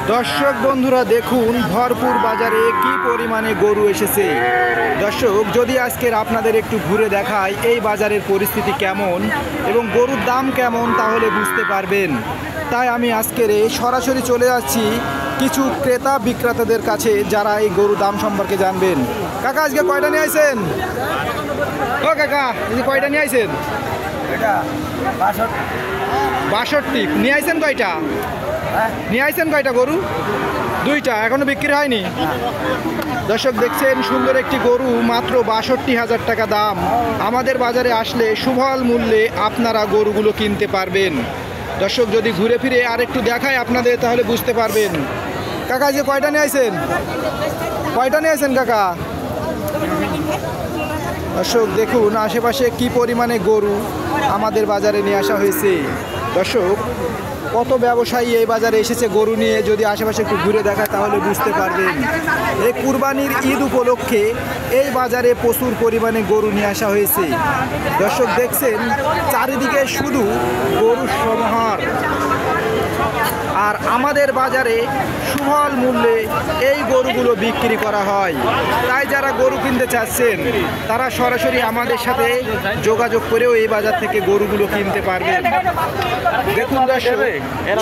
দর্শক বন্ধুরা দেখুন ভরপুর বাজারে কি পরিমাণে গরু এসেছে। দর্শক যদি আজকের আপনাদের একটু ঘুরে দেখায় এই বাজারের পরিস্থিতি কেমন এবং গরুর দাম কেমন তাহলে বুঝতে পারবেন। তাই আমি আজকের সরাসরি চলে যাচ্ছি কিছু ক্রেতা বিক্রেতাদের কাছে যারা এই গরুর দাম সম্পর্কে জানবেন। কাকা আজকে কয়টা নিয়ে আইছেন? ও কাকা আজকে কয়টা নিয়ে আইছেন? 62 নিয়ে আইছেন কয়টা? নিয়ে আইছেন কয়টা গরু? 2টা, এখনো বিক্রি হয়নি। দর্শক দেখছেন সুন্দর একটি গরু, মাত্র 62,000 টাকা দাম। আমাদের বাজারে আসলে সুফল মূল্যে আপনারা গরুগুলো কিনতে পারবেন। দর্শক যদি ঘুরে ফিরে আর একটু দেখায় আপনাদের তাহলে বুঝতে পারবেন। কাকা যে কয়টা নিয়ে আইছেন? কয়টা নিয়ে আইছেন কাকা? দর্শক দেখুন আশেপাশে কি পরিমাণে গরু আমাদের বাজারে নিয়ে আসা হয়েছে। দর্শক কত ব্যবসায়ী এই বাজারে এসেছে গরু নিয়ে, যদি আশেপাশে একটু ঘুরে দেখায় তাহলে বুঝতে পারবেন। এই কুরবানির ঈদ উপলক্ষে এই বাজারে প্রচুর পরিমাণে গরু নিয়ে আসা হয়েছে। দর্শক দেখছেন চারিদিকে শুধু গরুর সমাহার। আর আমাদের বাজারে সুফল মূল্যে এই গরুগুলো বিক্রি করা হয়। তাই যারা গরু কিনতে চাচ্ছেন তারা সরাসরি আমাদের সাথে যোগাযোগ করেও এই বাজার থেকে গরুগুলো কিনতে পারবেন। দেখুন দর্শক,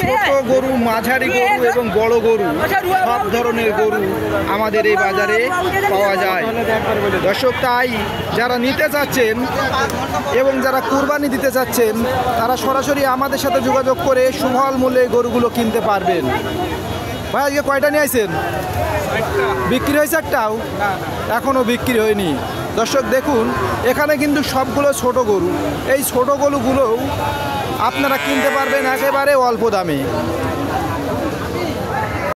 ছোট গরু, মাঝারি গরু এবং বড় গরু সব ধরনের গরু আমাদের এই বাজারে পাওয়া যায়। দর্শক তাই যারা নিতে চাচ্ছেন এবং যারা কুরবানি দিতে চাচ্ছেন তারা সরাসরি আমাদের সাথে যোগাযোগ করে সুফল মূল্যে গরুগুলো কিনতে পারবেন। ভাই আজকে কয়টা নিয়ে আইছেন? বিক্রি হয়েছে একটাও? এখনও বিক্রি হয়নি। দর্শক দেখুন এখানে কিন্তু সবগুলো ছোট গরু। এই ছোট গরুগুলোও আপনারা কিনতে পারবেন একেবারে অল্প দামে।